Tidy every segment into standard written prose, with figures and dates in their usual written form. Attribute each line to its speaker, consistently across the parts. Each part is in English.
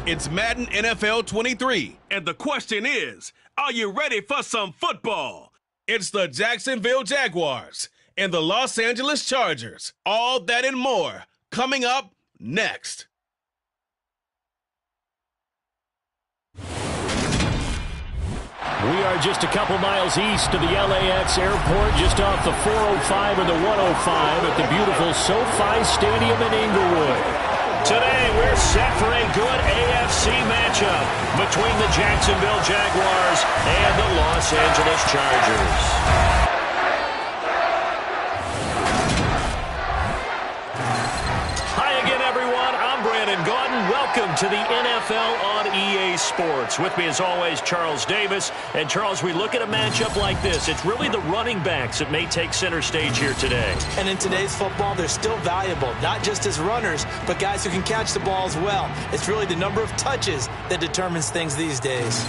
Speaker 1: It's Madden NFL 23, and the question is, are you ready for some football? It's the Jacksonville Jaguars and the Los Angeles Chargers. All that and more coming up next.
Speaker 2: We are just a couple miles east of the LAX airport, just off the 405 or the 105 at the beautiful SoFi Stadium in Inglewood. Today, we're set for a good AFC matchup between the Jacksonville Jaguars and the Los Angeles Chargers. Welcome to the NFL on EA Sports. With me, as always, Charles Davis. And, Charles, we look at a matchup like this. It's really the running backs that may take center stage here today.
Speaker 3: And in today's football, they're still valuable, not just as runners, but guys who can catch the ball as well. It's really the number of touches that determines things these days.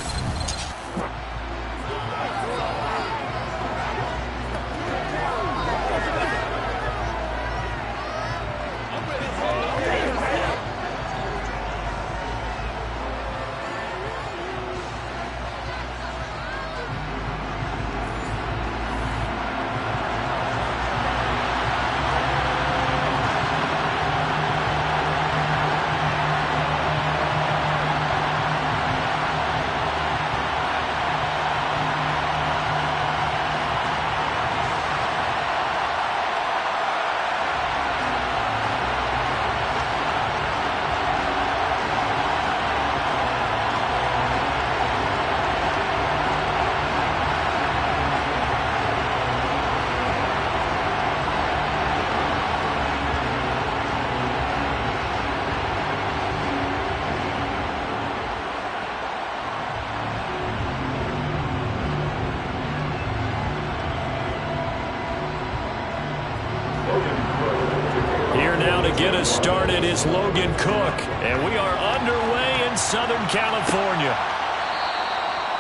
Speaker 2: Get us started is Logan Cook, and we are underway in Southern California.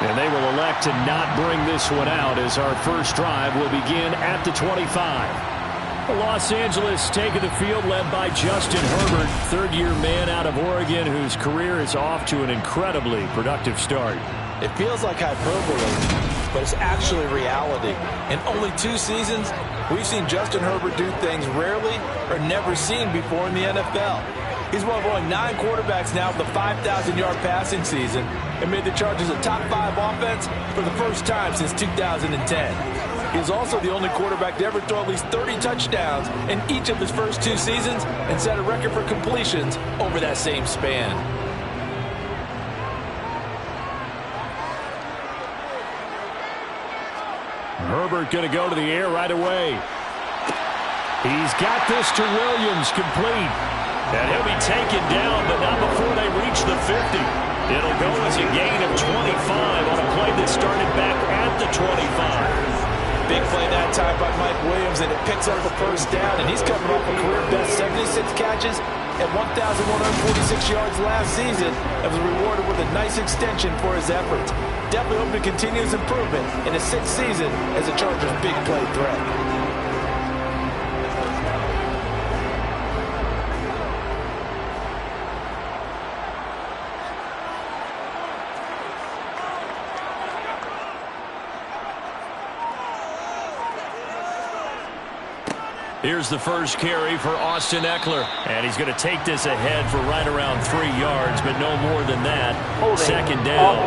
Speaker 2: And they will elect to not bring this one out as our first drive will begin at the 25. Los Angeles taking the field led by Justin Herbert, third-year man out of Oregon whose career is off to an incredibly productive start.
Speaker 3: It feels like hyperbole, but it's actually reality. In only 2 seasons, we've seen Justin Herbert do things rarely or never seen before in the NFL. He's one of only 9 quarterbacks now with a 5,000-yard passing season and made the Chargers a top 5 offense for the first time since 2010. He is also the only quarterback to ever throw at least 30 touchdowns in each of his first 2 seasons and set a record for completions over that same span.
Speaker 2: Herbert going to go to the air right away. He's got this to Williams, complete. And he'll be taken down, but not before they reach the 50. It'll go as a gain of 25 on a play that started back at the 25.
Speaker 3: Big play that time by Mike Williams, and it picks up the first down, and he's coming off a career-best 76 catches at 1,146 yards last season and was rewarded with a nice extension for his efforts. Definitely hoping to continue his improvement in his 6th season as a Chargers big play threat.
Speaker 2: Here's the first carry for Austin Eckler. And he's going to take this ahead for right around 3 yards, but no more than that. Second down.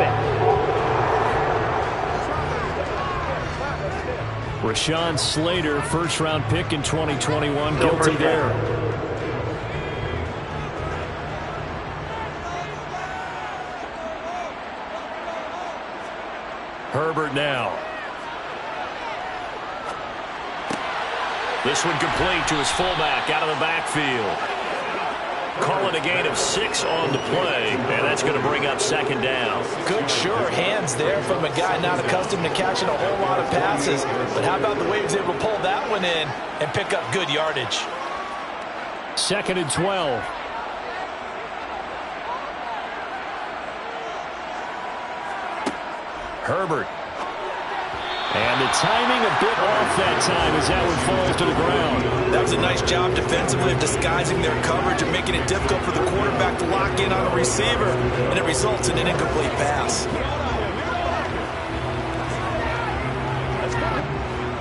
Speaker 2: Rashawn Slater, first-round pick in 2021, guilty there. Herbert now. This one complete to his fullback out of the backfield. Call it a gain of 6 on the play, and that's going to bring up second down.
Speaker 3: Good, sure hands there from a guy not accustomed to catching a whole lot of passes. But how about the way he was able to pull that one in and pick up good yardage?
Speaker 2: Second and 12. Herbert. And the timing a bit off that time as that one falls to the ground.
Speaker 3: That was a nice job defensively of disguising their coverage and making it difficult for the quarterback to lock in on a receiver, and it results in an incomplete pass.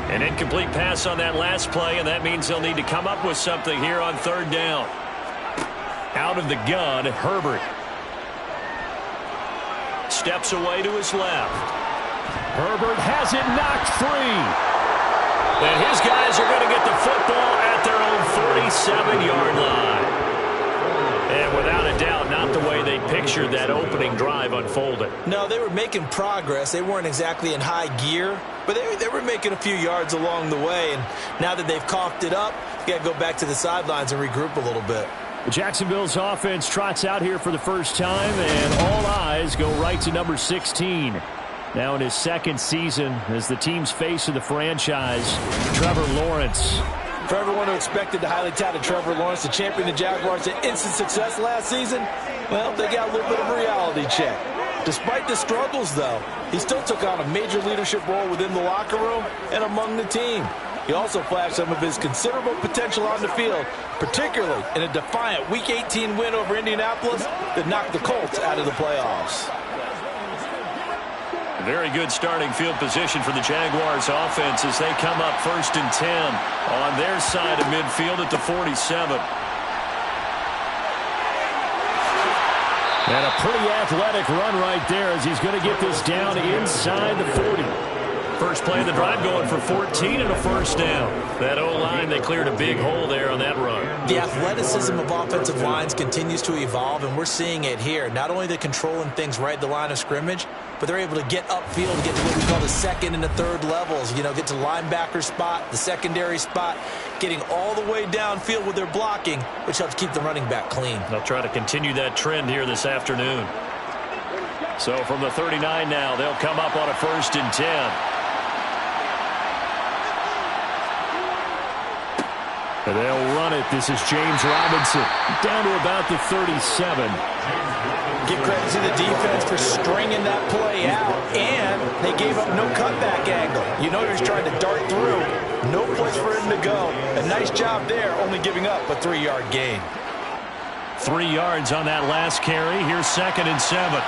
Speaker 2: An incomplete pass on that last play, and that means they'll need to come up with something here on third down. Out of the gun, Herbert. Steps away to his left. Herbert has it knocked free. And his guys are going to get the football at their own 47-yard line. And without a doubt, not the way they pictured that opening drive unfolded.
Speaker 3: No, they were making progress. They weren't exactly in high gear, but they were making a few yards along the way. And now that they've coughed it up, you got to go back to the sidelines and regroup a little bit.
Speaker 2: Jacksonville's offense trots out here for the first time, and all eyes go right to number 16. Now in his second season as the team's face of the franchise, Trevor Lawrence.
Speaker 3: For everyone who expected the highly touted Trevor Lawrence to champion the Jaguars to instant success last season, well, they got a little bit of a reality check. Despite the struggles, though, he still took on a major leadership role within the locker room and among the team. He also flashed some of his considerable potential on the field, particularly in a defiant Week 18 win over Indianapolis that knocked the Colts out of the playoffs.
Speaker 2: Very good starting field position for the Jaguars offense as they come up 1st and 10 on their side of midfield at the 47. And a pretty athletic run right there as he's going to get this down inside the 40. First play of the drive going for 14 and a first down. That O-line, they cleared a big hole there on that run.
Speaker 3: The athleticism of offensive lines continues to evolve, and we're seeing it here. Not only they're controlling things right at the line of scrimmage, but they're able to get upfield, get to what we call the second and the third levels. You know, get to linebacker spot, the secondary spot, getting all the way downfield with their blocking, which helps keep the running back clean.
Speaker 2: They'll try to continue that trend here this afternoon. So from the 39 now, they'll come up on a 1st and 10. And they'll run it. This is James Robinson down to about the 37.
Speaker 3: Give credit to the defense for stringing that play out, and they gave up no cutback angle. You know he's trying to dart through. No place for him to go. A nice job there, only giving up a 3-yard gain.
Speaker 2: 3 yards on that last carry. Here's 2nd and 7.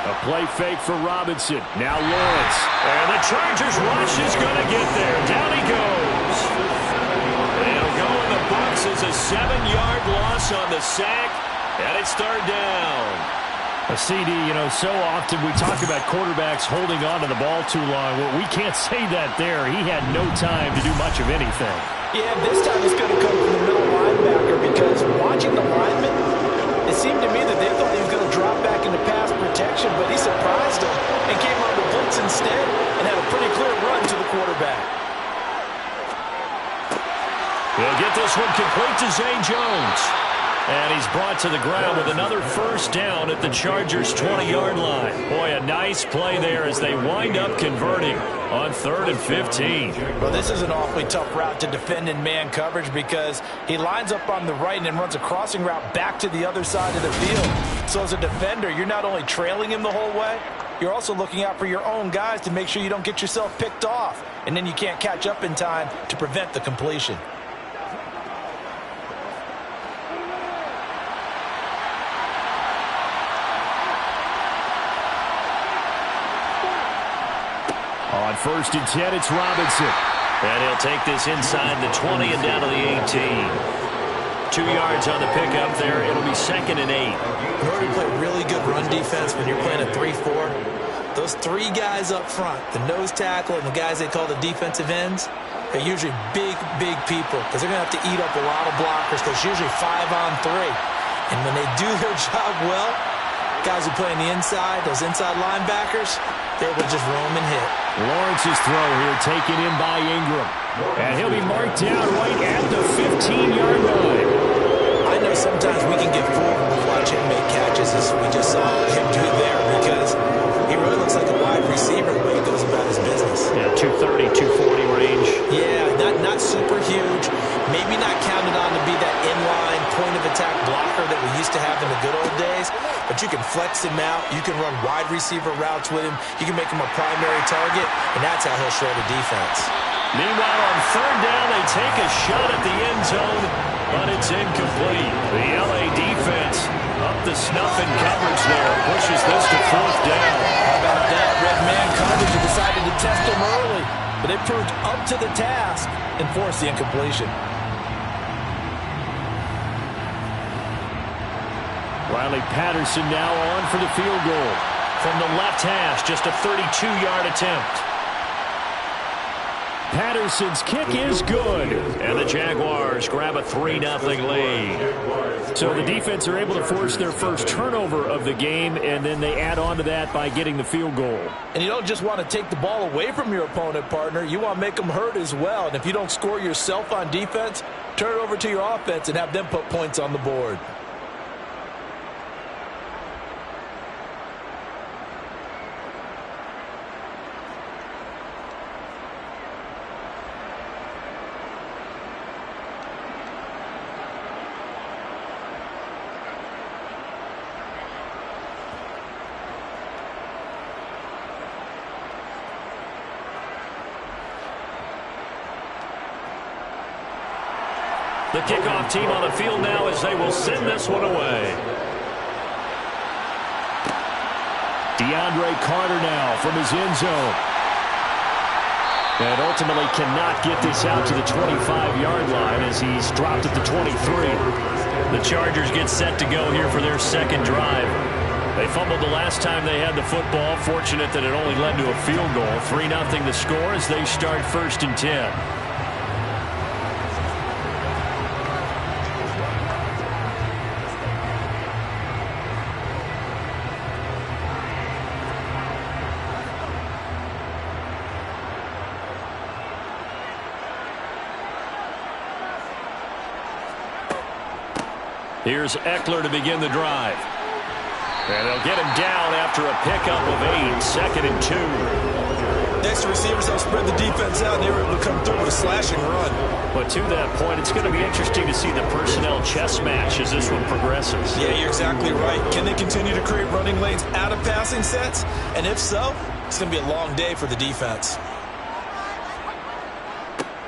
Speaker 2: A play fake for Robinson. Now Lawrence. And the Chargers rush is going to get there. Down he goes. They'll go in the box as a 7-yard loss on the sack. And it's 3rd down. A CD, you know, so often we talk about quarterbacks holding on to the ball too long. Well, we can't say that there. He had no time to do much of anything.
Speaker 3: Yeah, this time it's going to come from the middle linebacker because watching the lineman, it seemed to me that they thought he was going to drop back into pass protection, but he surprised them and came on the blitz instead and had a pretty clear run to the quarterback.
Speaker 2: He'll get this one complete to Zay Jones. And he's brought to the ground with another first down at the Chargers' 20-yard line. Boy, a nice play there as they wind up converting on 3rd and 15.
Speaker 3: Well, this is an awfully tough route to defend in man coverage because he lines up on the right and then runs a crossing route back to the other side of the field. So as a defender, you're not only trailing him the whole way, you're also looking out for your own guys to make sure you don't get yourself picked off. And then you can't catch up in time to prevent the completion.
Speaker 2: On 1st and 10, it's Robinson. And he'll take this inside the 20 and down to the 18. 2 yards on the pickup there. It'll be 2nd and 8.
Speaker 3: In order to play really good run defense when you're playing a 3-4, those 3 guys up front, the nose tackle and the guys they call the defensive ends, they're usually big people because they're going to have to eat up a lot of blockers because it's usually 5-on-3. And when they do their job well, guys who play on the inside, those inside linebackers, they're able to just roam and hit.
Speaker 2: Lawrence's throw here taken in by Ingram. And he'll be marked down right at the 15-yard line.
Speaker 3: I know sometimes we can get fooled when we watch him make catches as we just saw him do there because he really looks like a wide receiver the way he goes about his business.
Speaker 2: Yeah, 230, 240 range.
Speaker 3: Yeah, not super huge. Maybe not counted on to be that inline point-of-attack blocker that we used to have in the good old days. but you can flex him out. You can run wide receiver routes with him. You can make him a primary target, and that's how he'll show the defense.
Speaker 2: Meanwhile, on third down, they take a shot at the end zone, but it's incomplete. The LA defense up the snuff in coverage there, pushes this to fourth down.
Speaker 3: How about that? Red man coverage and decided to test him early, but they proved up to the task and forced the incompletion.
Speaker 2: Riley Patterson now on for the field goal. From the left hash, just a 32-yard attempt. Patterson's kick is good, and the Jaguars grab a 3-0 lead. So the defense are able to force their first turnover of the game, and then they add on to that by getting the field goal.
Speaker 3: And you don't just want to take the ball away from your opponent, partner. You want to make them hurt as well. And if you don't score yourself on defense, turn it over to your offense and have them put points on the board.
Speaker 2: The kickoff team on the field now as they will send this one away. DeAndre Carter now from his end zone. And ultimately cannot get this out to the 25-yard line as he's dropped at the 23. The Chargers get set to go here for their second drive. They fumbled the last time they had the football. Fortunate that it only led to a field goal. 3-0 the score as they start 1st and 10. Here's Eckler to begin the drive. And they'll get him down after a pickup of 8, 2nd and 2.
Speaker 3: Next receivers help spread the defense out, and they were able to come through with a slash and run.
Speaker 2: But to that point, it's going to be interesting to see the personnel chess match as this one progresses.
Speaker 3: Yeah, you're exactly right. Can they continue to create running lanes out of passing sets? And if so, it's going to be a long day for the defense.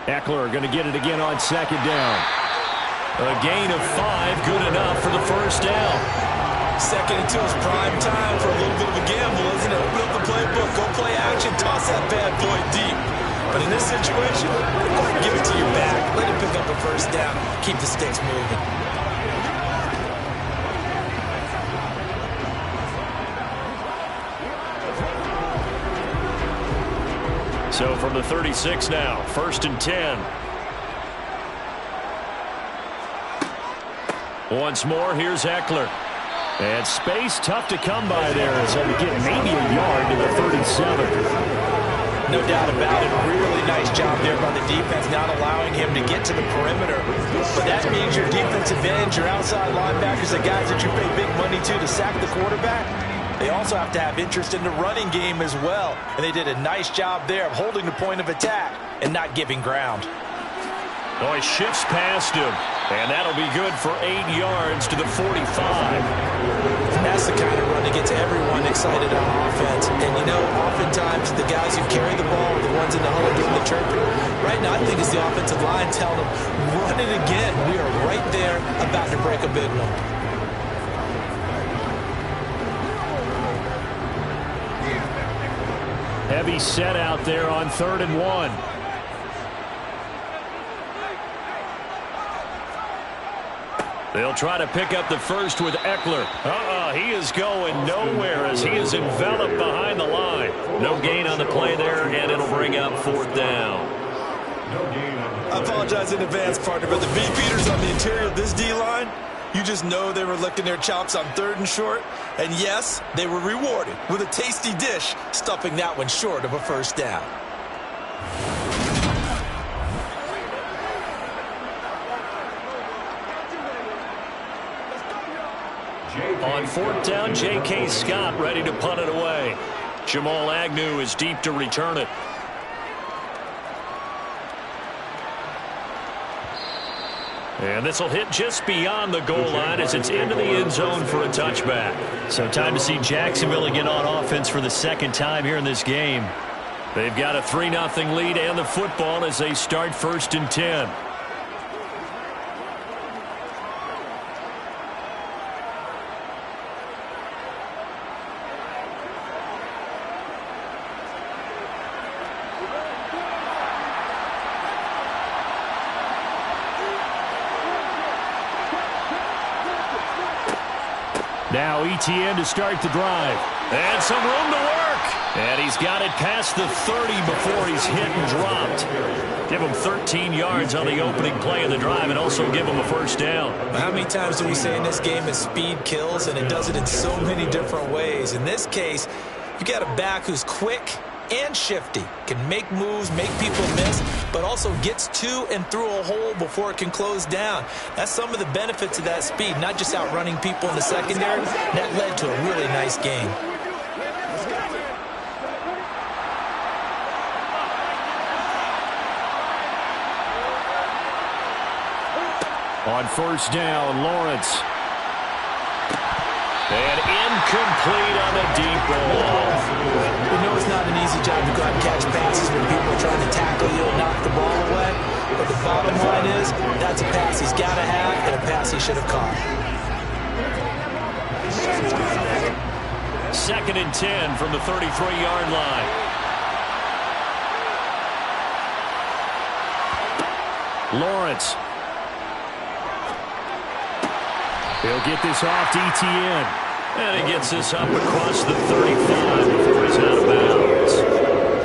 Speaker 2: Eckler going to get it again on 2nd down. A gain of 5, good enough for the first down.
Speaker 3: 2nd and 2 is prime time for a little bit of a gamble, isn't it? Open up the playbook, go play action, toss that bad boy deep. But in this situation, go ahead and give it to your back. Let him pick up a first down. Keep the sticks moving.
Speaker 2: So from the 36 now, 1st and 10. Once more, here's Eckler. And space tough to come by there as they get maybe a yard to the 37.
Speaker 3: No doubt about it. Really nice job there by the defense, not allowing him to get to the perimeter. But that means your defensive ends, your outside linebackers, the guys that you pay big money to sack the quarterback, they also have to have interest in the running game as well. And they did a nice job there of holding the point of attack and not giving ground.
Speaker 2: Oh, he shifts past him. And that'll be good for 8 yards to the 45.
Speaker 3: And that's the kind of run that gets everyone excited on offense. And, you know, oftentimes the guys who carry the ball are the ones in the huddle doing the chirping. Right now, I think it's the offensive line telling them, run it again. We are right there about to break a big one.
Speaker 2: Heavy set out there on 3rd and 1. They'll try to pick up the first with Eckler. He is going nowhere as he is enveloped behind the line. No gain on the play there, and it'll bring up 4th down.
Speaker 3: I apologize in advance, partner, but the beaters on the interior of this D-line, you just know they were licking their chops on 3rd and short. And yes, they were rewarded with a tasty dish, stuffing that one short of a first down.
Speaker 2: On 4th down, J.K. Scott ready to punt it away. Jamal Agnew is deep to return it. And this will hit just beyond the goal line as it's into the end zone for a touchback. So time to see Jacksonville again on offense for the second time here in this game. They've got a 3-0 lead and the football as they start 1st and 10. Now ETN to start the drive. And some room to work. And he's got it past the 30 before he's hit and dropped. Give him 13 yards on the opening play of the drive and also give him a 1st down.
Speaker 3: How many times do we say in this game that speed kills, and it does it in so many different ways? In this case, you got a back who's quick and shifty, can make moves, make people miss, but also gets to and through a hole before it can close down. That's some of the benefits of that speed, not just outrunning people in the secondary. That led to a really nice game.
Speaker 2: On 1st down, Lawrence. And incomplete on the deep ball.
Speaker 3: We know it's not an easy job to go out and catch passes when people are trying to tackle you and knock the ball away. But the bottom line is, that's a pass he's got to have and a pass he should have caught.
Speaker 2: 2nd and 10 from the 33-yard line. Lawrence. He'll get this off to ETN. And he gets this up across the 35 before he's out of bounds.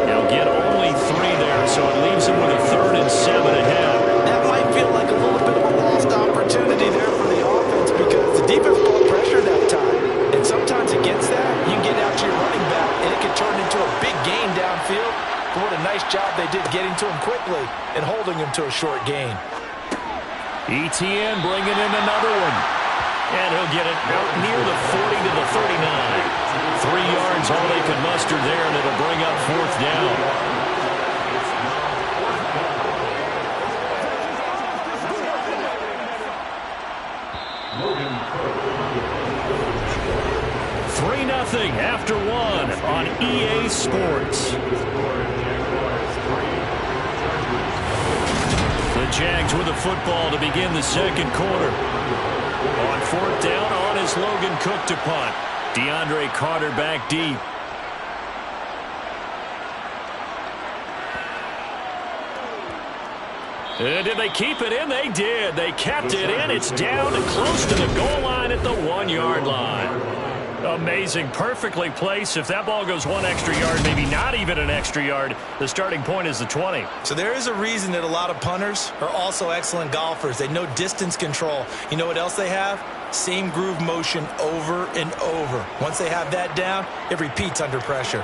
Speaker 2: He'll get only 3 there, so it leaves him with a 3rd and 7 ahead.
Speaker 3: That might feel like a little bit of a lost opportunity there for the offense because the defense brought pressure that time. And sometimes against that, you can get out to your running back, and it can turn into a big gain downfield. But what a nice job they did getting to him quickly and holding him to a short gain.
Speaker 2: ETN bringing in another one. And he'll get it out near the 40 to the 39. 3 yards, all they can muster there, and it'll bring up 4th down. Nothing after 1 on EA Sports. The Jags with the football to begin the 2nd quarter. On 4th down, on is Logan Cook to punt. DeAndre Carter back deep. And did they keep it in? They did. They kept it in. It's down and close to the goal line at the 1-yard line. Amazing. Perfectly placed. If that ball goes 1 extra yard, maybe not even an extra yard, the starting point is the 20.
Speaker 3: So there is a reason that a lot of punters are also excellent golfers. They know distance control. You know what else they have? Same groove motion over and over. Once they have that down, it repeats under pressure.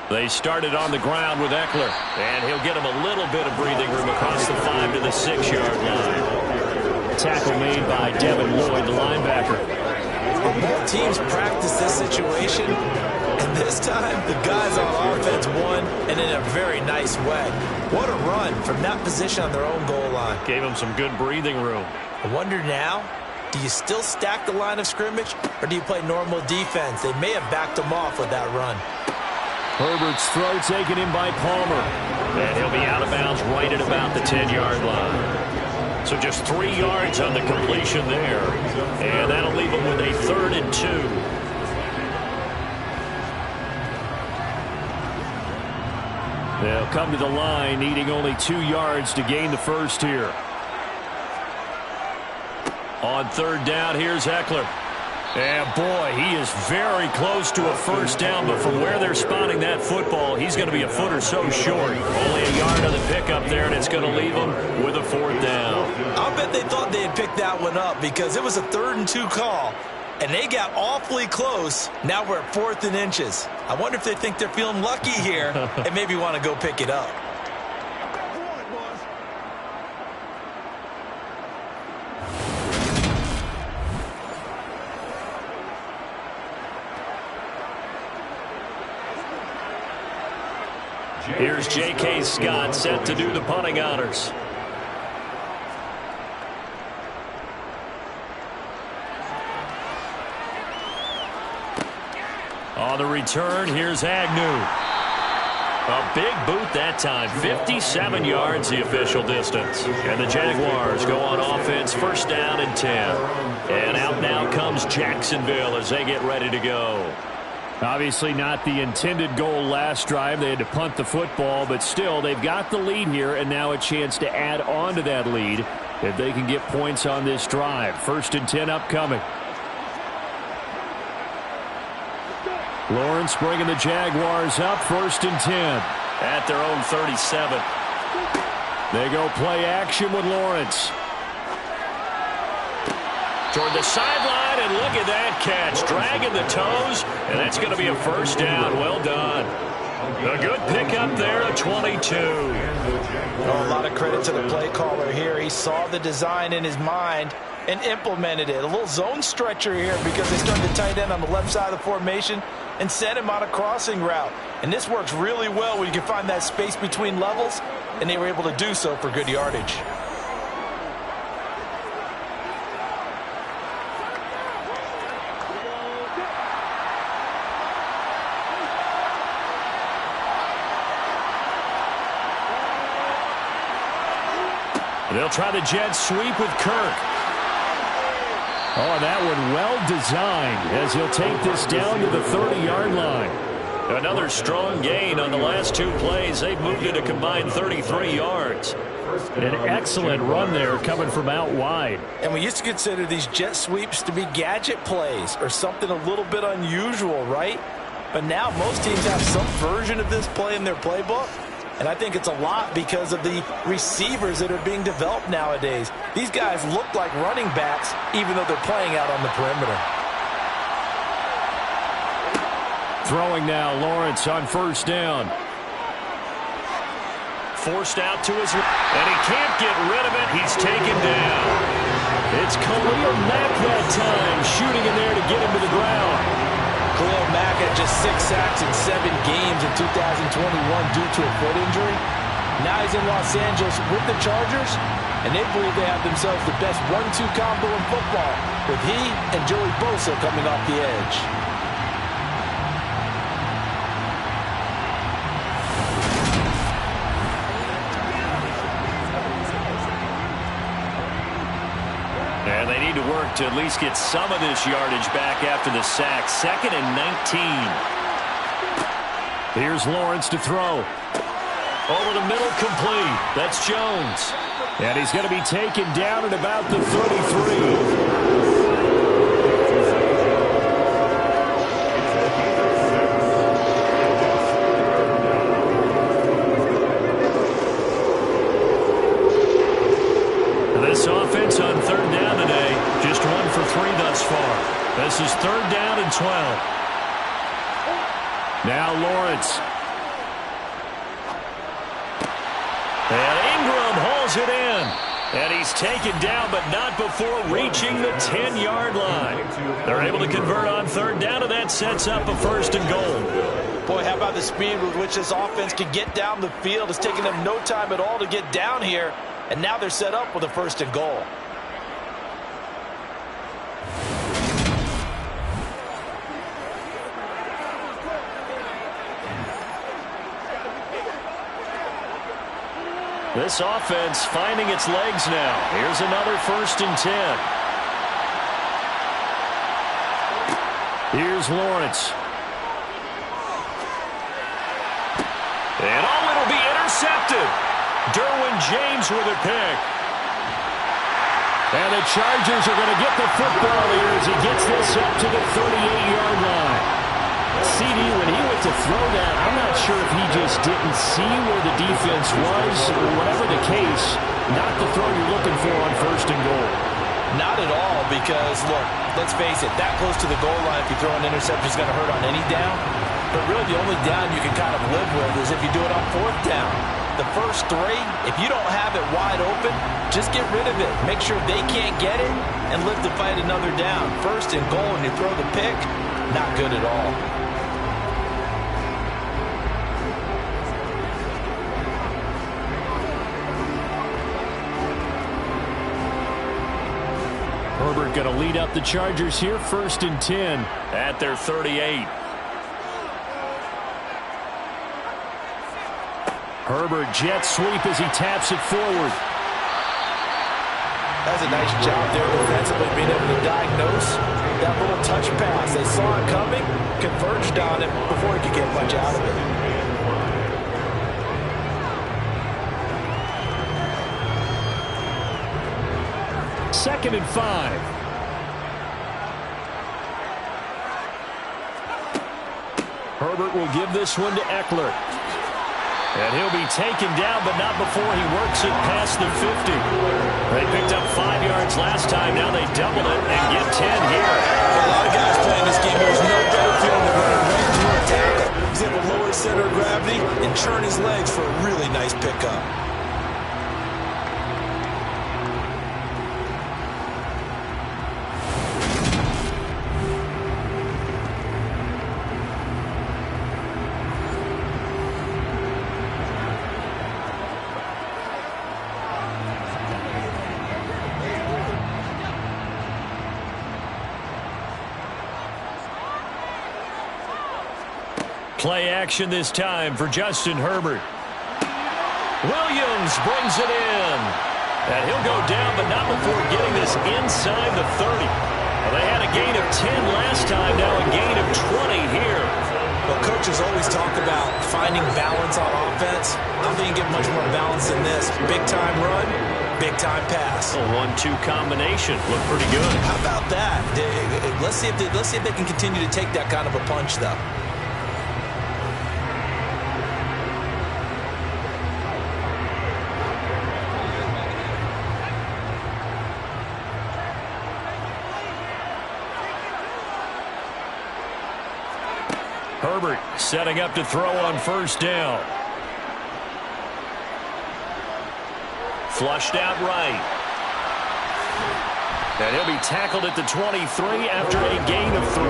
Speaker 2: They started on the ground with Eckler, and he'll get him a little bit of breathing room across the 5 to the 6-yard line. Tackle made by Devin Lloyd, the linebacker.
Speaker 3: Both teams practice this situation, and this time the guys on offense won, and in a very nice way. What a run from that position on their own goal line.
Speaker 2: Gave him some good breathing room.
Speaker 3: I wonder now, do you still stack the line of scrimmage, or do you play normal defense? They may have backed them off with that run.
Speaker 2: Herbert's throw taken in by Palmer. And he'll be out of bounds right at about the 10-yard line. So just 3 yards on the completion there. And that'll leave him with a 3rd and 2. They'll come to the line needing only 2 yards to gain the first here. On 3rd down, here's Eckler. And boy, he is very close to a first down, but from where they're spotting that football, he's going to be a foot or so short. Only a yard on the pickup there, and it's going to leave him with a 4th down.
Speaker 3: I'll bet they thought they had picked that one up because it was a 3rd and 2 call, and they got awfully close. Now we're at 4th and inches. I wonder if they think they're feeling lucky here and maybe want to go pick it up.
Speaker 2: Here's J.K. Scott set to do the punting honors. On the return, here's Agnew. A big boot that time. 57 yards the official distance. And the Jaguars go on offense, first down and 10. And out now comes Jacksonville as they get ready to go.
Speaker 4: Obviously not the intended goal last drive. They had to punt the football, but still they've got the lead here and now a chance to add on to that lead if they can get points on this drive. First and 10 upcoming. Lawrence bringing the Jaguars up, first and 10.
Speaker 2: At their own 37.
Speaker 4: They go play action with Lawrence.
Speaker 2: Toward the sideline, and look at that catch. Dragging the toes, and that's going to be a first down. Well done. A good pickup there, a 22.
Speaker 3: Oh, a lot of credit to the play caller here. He saw the design in his mind and implemented it. A little zone stretcher here because they started the tight end on the left side of the formation and sent him on a crossing route. And this works really well when you can find that space between levels, and they were able to do so for good yardage.
Speaker 4: They'll try the jet sweep with Kirk. Oh, that one well designed as he'll take this down to the 30-yard line.
Speaker 2: Another strong gain on the last two plays. They've moved it a combined 33 yards.
Speaker 4: An excellent run there coming from out wide.
Speaker 3: And we used to consider these jet sweeps to be gadget plays or something a little bit unusual, right? But now most teams have some version of this play in their playbook. And I think it's a lot because of the receivers that are being developed nowadays. These guys look like running backs even though they're playing out on the perimeter.
Speaker 4: Throwing now, Lawrence on first down.
Speaker 2: Forced out to his right, and he can't get rid of it. He's taken down.
Speaker 4: It's Khalil Mack that time, shooting in there to get him to the ground.
Speaker 3: Khalil Mack had just 6 sacks in 7 games in 2021 due to a foot injury. Now he's in Los Angeles with the Chargers, and they believe they have themselves the best 1-2 combo in football, with he and Joey Bosa coming off the edge.
Speaker 2: And they need to work to at least get some of this yardage back after the sack. 2nd and 19.
Speaker 4: Here's Lawrence to throw.
Speaker 2: Over the middle, complete. That's Jones.
Speaker 4: And he's going to be taken down at about the 33.
Speaker 2: This offense on 3rd down today, just 1 for 3 thus far. This is 3rd down and 12.
Speaker 4: Now Lawrence.
Speaker 2: And Ingram hauls it in. And he's taken down, but not before reaching the 10-yard line. They're able to convert on 3rd down, and that sets up a 1st and goal.
Speaker 3: Boy, how about the speed with which this offense can get down the field? It's taken them no time at all to get down here. And now they're set up with a 1st and goal.
Speaker 2: This offense finding its legs now. Here's another 1st and 10.
Speaker 4: Here's Lawrence.
Speaker 2: And oh, it'll be intercepted. Derwin James with a pick.
Speaker 4: And the Chargers are going to get the football here as he gets this up to the 38-yard line. CD, when he went to throw that, I'm not sure if he just didn't see where the defense was, or whatever the case, not the throw you're looking for on 1st and goal.
Speaker 3: Not at all, because, look, let's face it, that close to the goal line, if you throw an interception, is going to hurt on any down. But really, the only down you can kind of live with is if you do it on 4th down. The first 3, if you don't have it wide open, just get rid of it. Make sure they can't get it and live to fight another down. 1st and goal, and you throw the pick, not good at all.
Speaker 2: going to lead up the Chargers here, 1st and 10 at their 38. Herbert jet sweep as he taps it forward.
Speaker 3: That's a nice job there defensively, being able to diagnose that little touch pass. They saw it coming, converged on it before he could get much out of it.
Speaker 2: Second and 5. Herbert will give this one to Eckler. And he'll be taken down, but not before he works it past the 50. They picked up 5 yards last time. Now they double it and get 10 here.
Speaker 3: A lot of guys playing this game. There's no better feeling than running right into a tackle. He's able to lower his center of gravity and churn his legs for a really nice pickup.
Speaker 2: Play action this time for Justin Herbert. Williams brings it in. And he'll go down, but not before getting this inside the 30. Well, they had a gain of 10 last time, now a gain of 20 here.
Speaker 3: Well, coaches always talk about finding balance on offense. I don't think you get much more balance than this. Big-time run, big-time pass.
Speaker 2: A 1-2 combination. Looked pretty good.
Speaker 3: How about that? Let's see if they can continue to take that kind of a punch, though.
Speaker 2: Herbert setting up to throw on 1st down. Flushed out right. And he'll be tackled at the 23 after a gain of 3.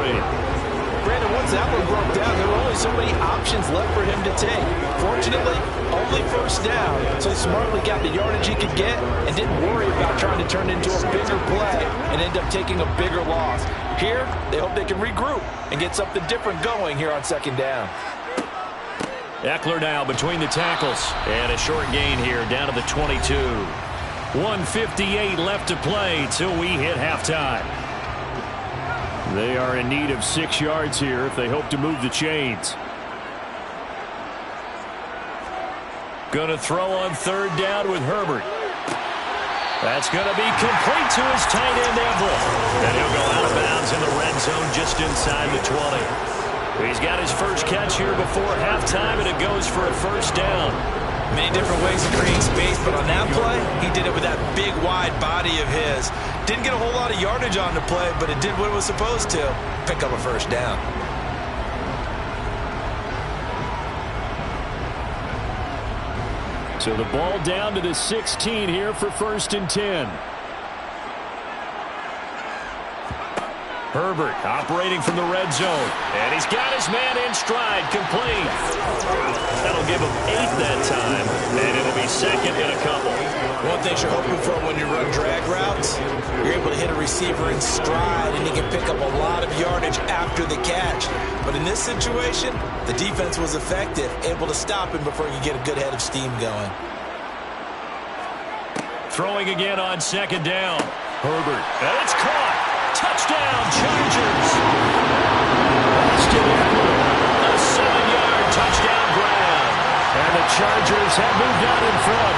Speaker 3: Brandon, once that one broke down, there were only so many options left for him to take. Fortunately, only 1st down, so he smartly got the yardage he could get and didn't worry about trying to turn it into a bigger play and end up taking a bigger loss. Here, they hope they can regroup and get something different going here on 2nd down.
Speaker 2: Eckler now between the tackles. And a short gain here down to the 22. 1:58 left to play till we hit halftime. They are in need of 6 yards here if they hope to move the chains. Going to throw on 3rd down with Herbert. That's going to be complete to his tight end, Everett. And he'll go out of bounds in the red zone just inside the 20. He's got his first catch here before halftime, and it goes for a 1st down.
Speaker 3: Many different ways to create space, but on that play, he did it with that big, wide body of his. Didn't get a whole lot of yardage on the play, but it did what it was supposed to. Pick up a 1st down.
Speaker 2: So the ball down to the 16 here for 1st and 10. Herbert operating from the red zone. And he's got his man in stride, complete. That'll give him 8 that time. And it'll be 2nd and a couple.
Speaker 3: One thing you're hoping for when you run drag routes, you're able to hit a receiver in stride and he can pick up a lot of yardage after the catch. But in this situation, the defense was effective, able to stop him before he could get a good head of steam going.
Speaker 2: Throwing again on 2nd down. Herbert. And it's caught. Touchdown, Chargers. Austin Eckler. A 7-yard touchdown grab. And the Chargers have moved out in front.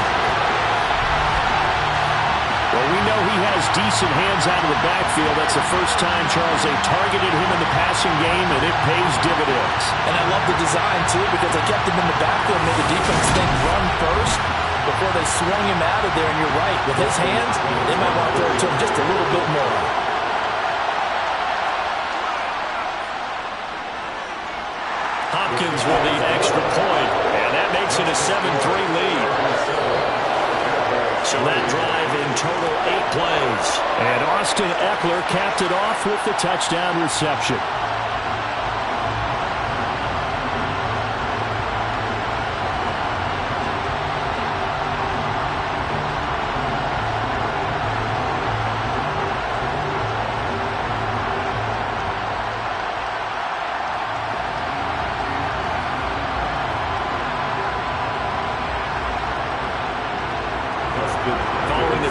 Speaker 2: Well, we know he has decent hands out of the backfield. That's the first time, Charles, they targeted him in the passing game, and it pays dividends.
Speaker 3: And I love the design, too, because they kept him in the backfield, made the defense think run first before they swung him out of there. And you're right, with his hands, they might want to throw it to him just a little bit more.
Speaker 2: Hopkins will need extra point, and that makes it a 7-3 lead. So that drive in total 8 plays. And Austin Eckler capped it off with the touchdown reception.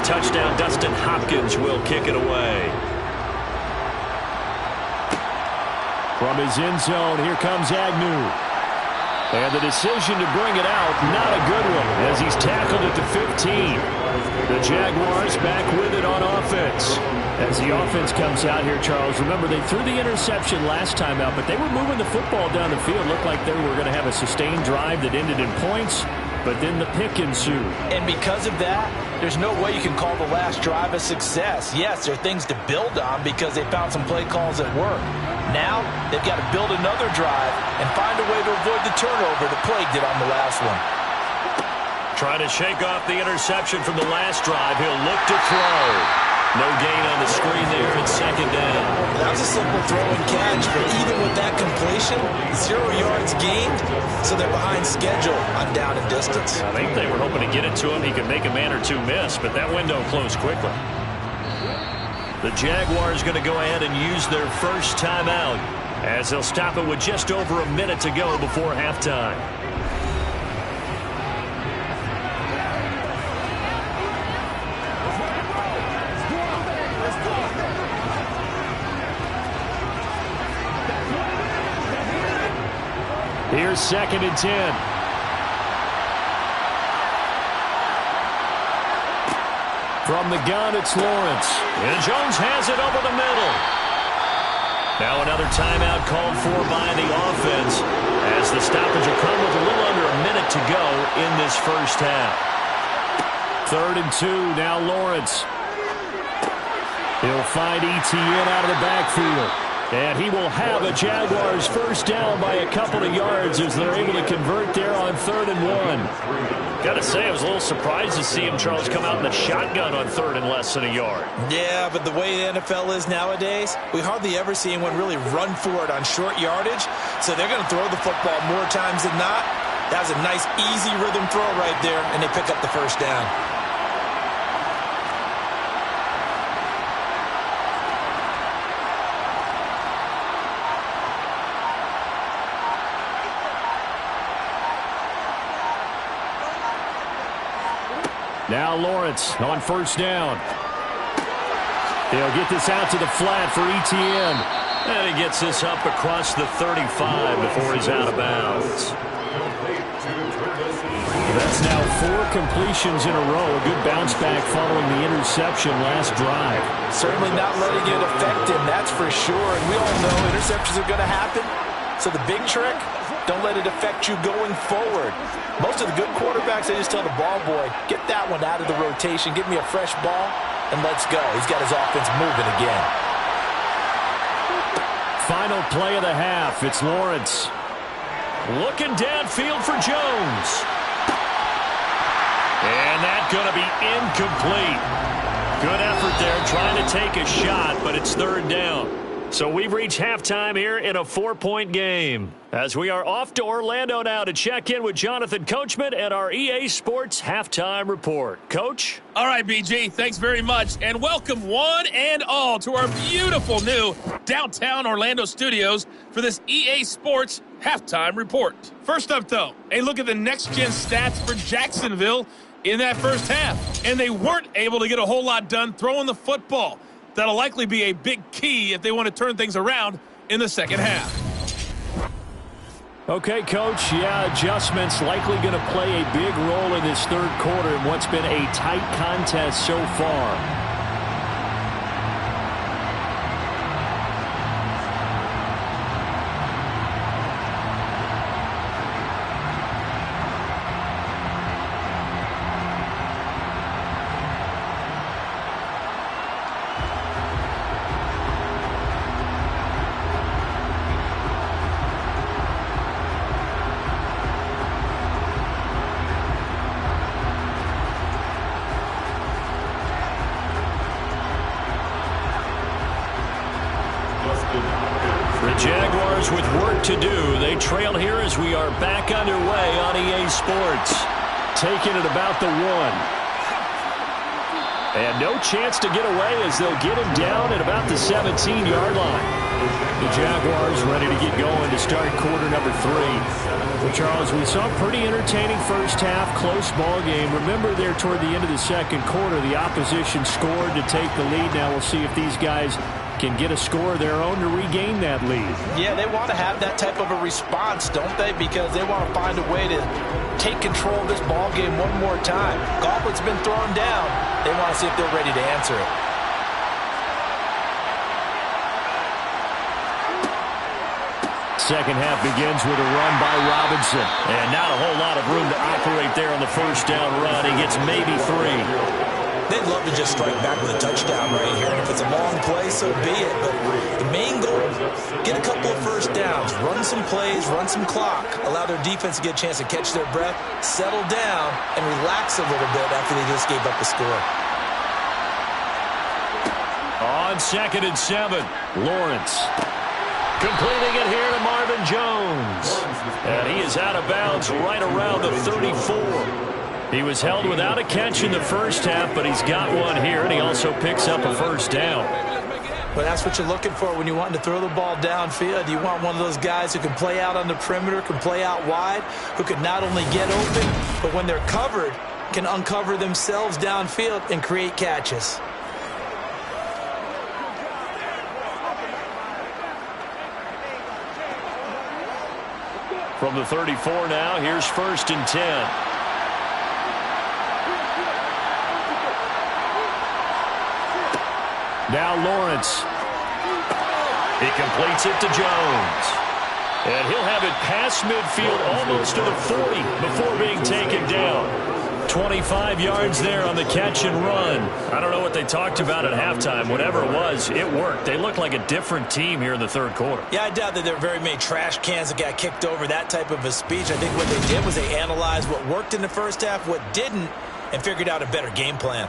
Speaker 2: touchdown. Dustin Hopkins will kick it away.
Speaker 4: From his end zone, here comes Agnew. And the decision to bring it out, not a good one, as he's tackled at the 15. The Jaguars back with it on offense. As the offense comes out here, Charles, remember they threw the interception last time out, but they were moving the football down the field. Looked like they were going to have a sustained drive that ended in points, but then the pick ensued.
Speaker 3: And because of that, there's no way you can call the last drive a success. Yes, there are things to build on because they found some play calls that work. Now, they've got to build another drive and find a way to avoid the turnover the plague did on the last one.
Speaker 2: Trying to shake off the interception from the last drive. He'll look to throw. No gain on the screen there. It's second down.
Speaker 3: That was a simple throw and catch, but even with that completion, 0 yards gained, so they're behind schedule on down and distance.
Speaker 2: I think they were hoping to get it to him. He could make a man or two miss, but that window closed quickly. The Jaguars going to go ahead and use their first timeout as they'll stop it with just over a minute to go before halftime.
Speaker 4: Here's 2nd and 10. From the gun, it's Lawrence.
Speaker 2: And Jones has it over the middle. Now another timeout called for by the offense as the stoppage will come with a little under a minute to go in this first half.
Speaker 4: 3rd and 2, now Lawrence. He'll find Etienne out of the backfield. And he will have a Jaguars first down by a couple of yards as they're able to convert there on 3rd and 1.
Speaker 2: Got to say, I was a little surprised to see him, Charles, come out in the shotgun on 3rd and less than a yard.
Speaker 3: Yeah, but the way the NFL is nowadays, we hardly ever see anyone really run for it on short yardage. So they're going to throw the football more times than not. That was a nice, easy rhythm throw right there, and they pick up the first down.
Speaker 4: Now Lawrence on first down. He'll get this out to the flat for Etienne.
Speaker 2: And he gets this up across the 35 before he's out of bounds.
Speaker 4: That's now 4 completions in a row. A good bounce back following the interception last drive.
Speaker 3: Certainly not letting it affect him, that's for sure. And we all know interceptions are going to happen. So the big trick, don't let it affect you going forward. Most of the good quarterbacks, they just tell the ball boy, get that one out of the rotation, give me a fresh ball, and let's go. He's got his offense moving again.
Speaker 4: Final play of the half. It's Lawrence.
Speaker 2: Looking downfield for Jones. And that's going to be incomplete. Good effort there trying to take a shot, but it's 3rd down. So we've reached halftime here in a 4-point game as we are off to Orlando now to check in with Jonathan Coachman and our EA Sports Halftime Report. Coach?
Speaker 5: All right, BG, thanks very much, and welcome one and all to our beautiful new downtown Orlando studios for this EA Sports Halftime Report. First up, though, a look at the next-gen stats for Jacksonville in that first half, and they weren't able to get a whole lot done throwing the football. That'll likely be a big key if they want to turn things around in the second half.
Speaker 4: Okay, Coach, adjustments likely going to play a big role in this 3rd quarter in what's been a tight contest so far.
Speaker 2: The Jaguars with work to do. They trail here as we are back underway on EA Sports.
Speaker 4: Taking it about the 1. And no chance to get away as they'll get him down at about the 17-yard line. The Jaguars ready to get going to start quarter number 3. Well, Charles, we saw a pretty entertaining first half, close ball game. Remember there toward the end of the second quarter, the opposition scored to take the lead. Now we'll see if these guys can get a score of their own to regain that lead.
Speaker 3: Yeah, they want to have that type of a response, don't they? Because they want to find a way to take control of this ball game one more time. Gauntlet's been thrown down. They want to see if they're ready to answer it.
Speaker 4: Second half begins with a run by Robinson.
Speaker 2: And not a whole lot of room to operate there on the first down run. He gets maybe 3.
Speaker 3: They'd love to just strike back with a touchdown right here. And if it's a long play, so be it. But the main goal, get a couple of first downs, run some plays, run some clock, allow their defense to get a chance to catch their breath, settle down, and relax a little bit after they just gave up the score.
Speaker 2: On 2nd and 7,
Speaker 4: Lawrence.
Speaker 2: completing it here to Marvin Jones. And he is out of bounds right around the 34. He was held without a catch in the first half, but he's got one here, and he also picks up a first down.
Speaker 3: But that's what you're looking for when you want to throw the ball downfield. You want one of those guys who can play out on the perimeter, can play out wide, who can not only get open, but when they're covered, can uncover themselves downfield and create catches.
Speaker 2: From the 34 now, here's 1st and 10.
Speaker 4: Now Lawrence.
Speaker 2: He completes it to Jones. And he'll have it past midfield almost to the 40 before being taken down. 25 yards there on the catch and run. I don't know what they talked about at halftime. Whatever it was, it worked. They look like a different team here in the third quarter.
Speaker 3: Yeah, I doubt that there were very many trash cans that got kicked over, that type of a speech. I think what they did was they analyzed what worked in the first half, what didn't, and figured out a better game plan.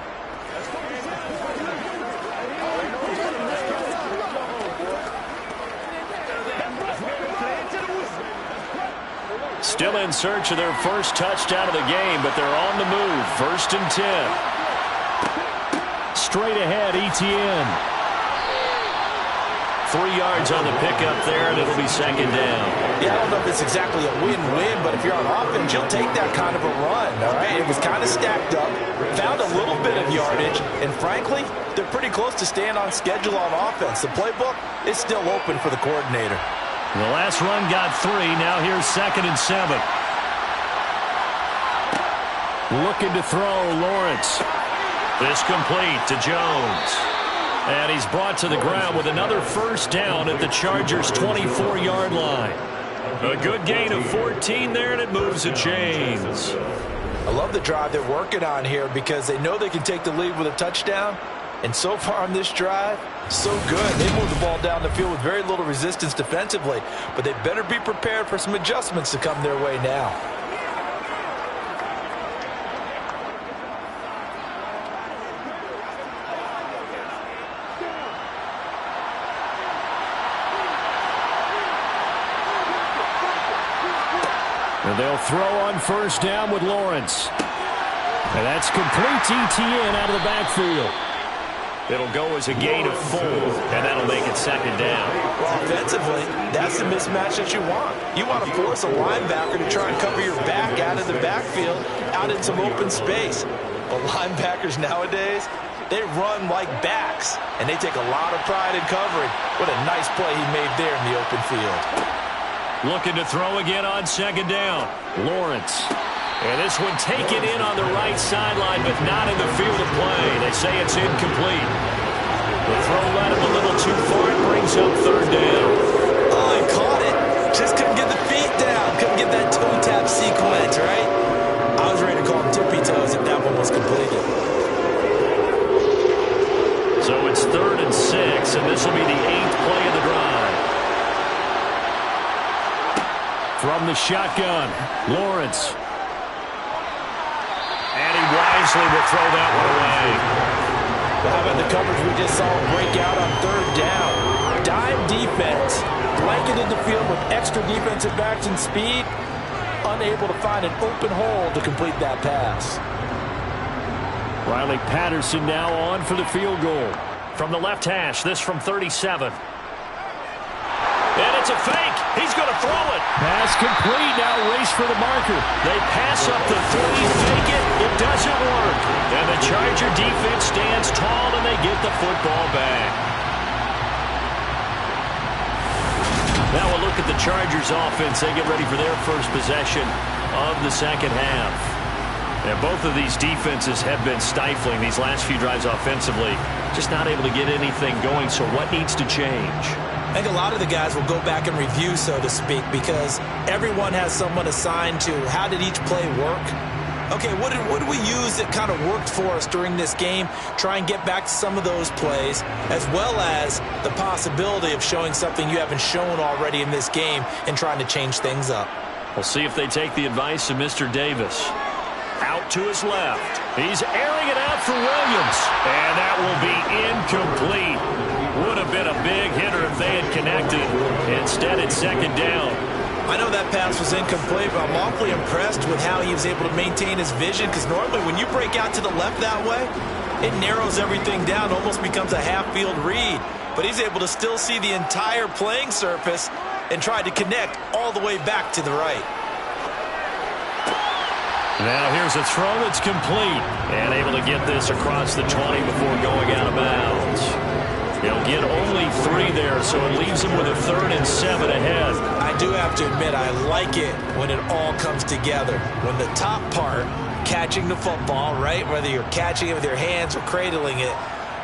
Speaker 2: Still in search of their first touchdown of the game, but they're on the move. 1st and 10.
Speaker 4: Straight ahead, Etienne.
Speaker 2: 3 yards on the pickup there, and it'll be 2nd down.
Speaker 3: Yeah, I don't know if it's exactly a win-win, but if you're on offense, you'll take that kind of a run, all right? It was kind of stacked up, found a little bit of yardage, and frankly, they're pretty close to staying on schedule on offense. The playbook is still open for the coordinator.
Speaker 2: The last run got 3. Now here's 2nd and 7.
Speaker 4: Looking to throw, Lawrence.
Speaker 2: This complete to Jones. And he's brought to the ground with another first down at the Chargers' 24-yard line. A good gain of 14 there, and it moves the chains.
Speaker 3: I love the drive they're working on here because they know they can take the lead with a touchdown. And so far on this drive, so good. They moved the ball down the field with very little resistance defensively, but they better be prepared for some adjustments to come their way now.
Speaker 4: And they'll throw on first down with Lawrence. And that's complete to Etienne out of the backfield.
Speaker 2: It'll go as a gain of 4, and that'll make it 2nd down.
Speaker 3: Well, offensively, that's the mismatch that you want. You want to force a linebacker to try and cover your back out of the backfield, out in some open space. But linebackers nowadays, they run like backs, and they take a lot of pride in covering. What a nice play he made there in the open field.
Speaker 2: Looking to throw again on 2nd down.
Speaker 4: Lawrence.
Speaker 2: And this one taken in on the right sideline, but not in the field of play. They say it's incomplete. The throw led him a little too far. It brings up 3rd down.
Speaker 3: Oh, he caught it. Just couldn't get the feet down. Couldn't get that toe tap sequence, right? I was ready to call him tippy toes if that one was completed.
Speaker 2: So it's 3rd and 6, and this will be the 8th play of the drive.
Speaker 4: From the shotgun, Lawrence.
Speaker 2: And he wisely will throw that one away.
Speaker 3: But how about the coverage we just saw break out on 3rd down? Dime defense, blanketed the field with extra defensive backs and speed, unable to find an open hole to complete that pass.
Speaker 4: Riley Patterson now on for the field goal. From the left hash, this from 37. And it's a fake. He's going to throw it. Pass complete. Now race for the marker. They pass up the 3, fake it. It doesn't work. And the Charger defense stands tall, and they get the football back. Now we'll look at the Chargers offense. They get ready for their first possession of the second half. And both of these defenses have been stifling these last few drives offensively. Just not able to get anything going. So what needs to change?
Speaker 3: I think a lot of the guys will go back and review, so to speak, because everyone has someone assigned to how did each play work. Okay, what did we use that kind of worked for us during this game? Try and get back to some of those plays, as well as the possibility of showing something you haven't shown already in this game and trying to change things up.
Speaker 4: We'll see if they take the advice of Mr. Davis. Out to his left. He's airing it out for Williams. And that will be incomplete. Would have been a big hitter if they had connected. Instead, it's second down.
Speaker 3: I know that pass was incomplete, but I'm awfully impressed with how he was able to maintain his vision, because normally when you break out to the left that way, it narrows everything down, almost becomes a half-field read. But he's able to still see the entire playing surface and try to connect all the way back to the right.
Speaker 4: Now here's a throw that's complete. And able to get this across the 20 before going out of bounds. He'll get only 3 there, so it leaves him with a 3rd and 7 ahead.
Speaker 3: I do have to admit, I like it when it all comes together. When the top part, catching the football, right, whether you're catching it with your hands or cradling it,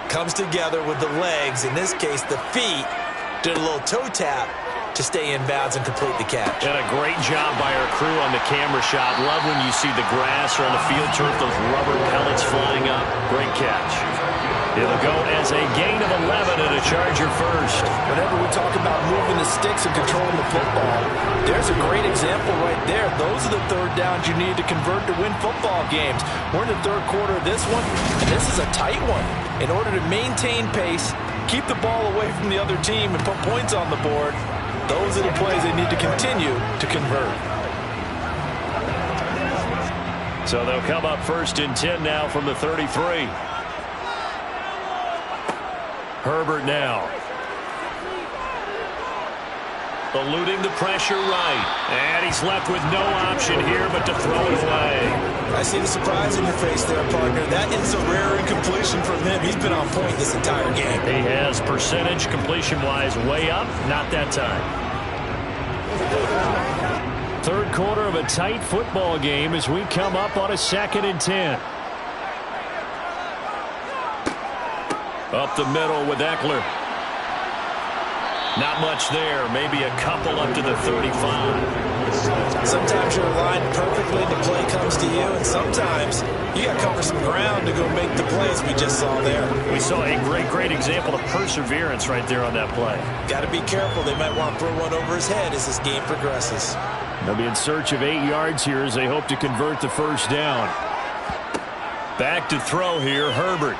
Speaker 3: comes together with the legs, in this case the feet, did a little toe tap to stay in bounds and complete the catch.
Speaker 4: And a great job by our crew on the camera shot. Love when you see the grass or on the field turf, those rubber pellets flying up. Great catch. It'll go as a gain of 11 and a Charger first.
Speaker 3: Whenever we talk about moving the sticks and controlling the football, there's a great example right there. Those are the third downs you need to convert to win football games. We're in the third quarter of this one, and this is a tight one. In order to maintain pace, keep the ball away from the other team, and put points on the board, those are the plays they need to continue to convert.
Speaker 4: So they'll come up 1st and 10 now from the 33. Herbert now. Eluding the pressure right. And he's left with no option here but to throw it away.
Speaker 3: I see the surprise in your face there, partner. That is a rare incompletion from him. He's been on point this entire game.
Speaker 4: He has percentage completion-wise way up. Not that time. Third quarter of a tight football game as we come up on a 2nd and 10. Up the middle with Eckler. Not much there. Maybe a couple up to the 35.
Speaker 3: Sometimes you're aligned perfectly, the play comes to you, and sometimes you got to cover some ground to go make the plays we just saw there.
Speaker 4: We saw a great example of perseverance right there on that play.
Speaker 3: Got to be careful. They might want to throw one over his head as this game progresses.
Speaker 4: They'll be in search of 8 yards here as they hope to convert the first down. Back to throw here, Herbert.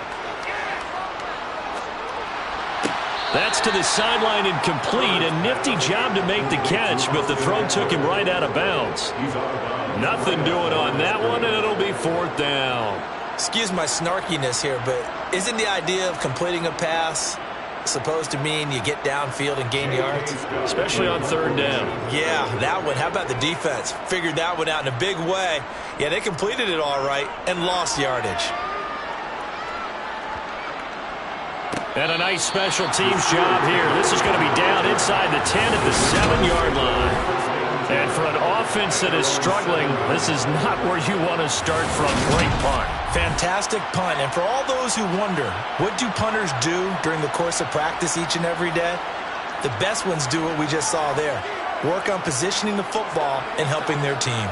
Speaker 4: That's to the sideline incomplete. A nifty job to make the catch, but the throw took him right out of bounds. Nothing doing on that one, and it'll be 4th down.
Speaker 3: Excuse my snarkiness here, but isn't the idea of completing a pass supposed to mean you get downfield and gain yards?
Speaker 4: Especially on 3rd down.
Speaker 3: Yeah, that one. How about the defense? Figured that one out in a big way. Yeah, they completed it all right and lost yardage.
Speaker 4: And a nice special teams job here. This is going to be down inside the 10 at the 7-yard line. And for an offense that is struggling, this is not where you want to start from. Great punt.
Speaker 3: Fantastic punt. And for all those who wonder, what do punters do during the course of practice each and every day? The best ones do what we just saw there. Work on positioning the football and helping their team.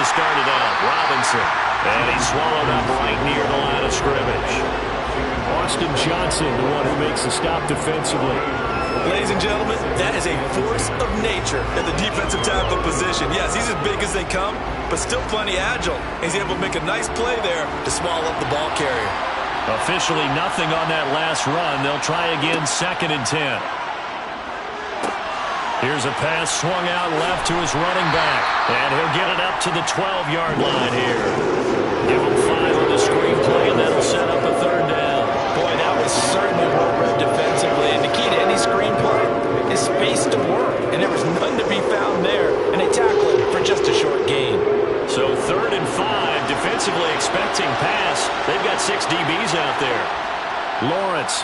Speaker 4: Started out, Robinson, and he's swallowed up right near the line of scrimmage. Austin Johnson, the one who makes the stop defensively.
Speaker 3: Ladies and gentlemen, that is a force of nature at the defensive tackle position. Yes, he's big as they come, but still plenty agile. He's able to make a nice play there to swallow up the ball carrier.
Speaker 2: Officially nothing on that last run. They'll try again, 2nd and 10. Here's a pass swung out left to his running back. And he'll get it up to the 12-yard line here. Give him 5 on the screenplay, and that'll set up a 3rd down.
Speaker 3: Boy, that was certainly well read defensively. And the key to any screenplay is space to work. And there was none to be found there. And they tackle him for just a short gain.
Speaker 2: So 3rd and 5, defensively expecting pass. They've got 6 DBs out there. Lawrence.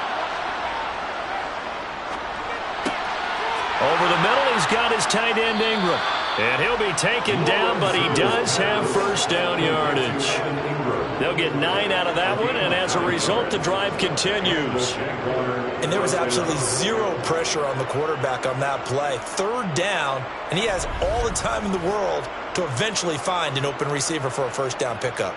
Speaker 2: Over the middle, he's got his tight end Ingram. And he'll be taken down, but he does have 1st down yardage. They'll get 9 out of that one, and as a result, the drive continues.
Speaker 3: And there was absolutely zero pressure on the quarterback on that play. 3rd down, and he has all the time in the world to eventually find an open receiver for a 1st down pickup.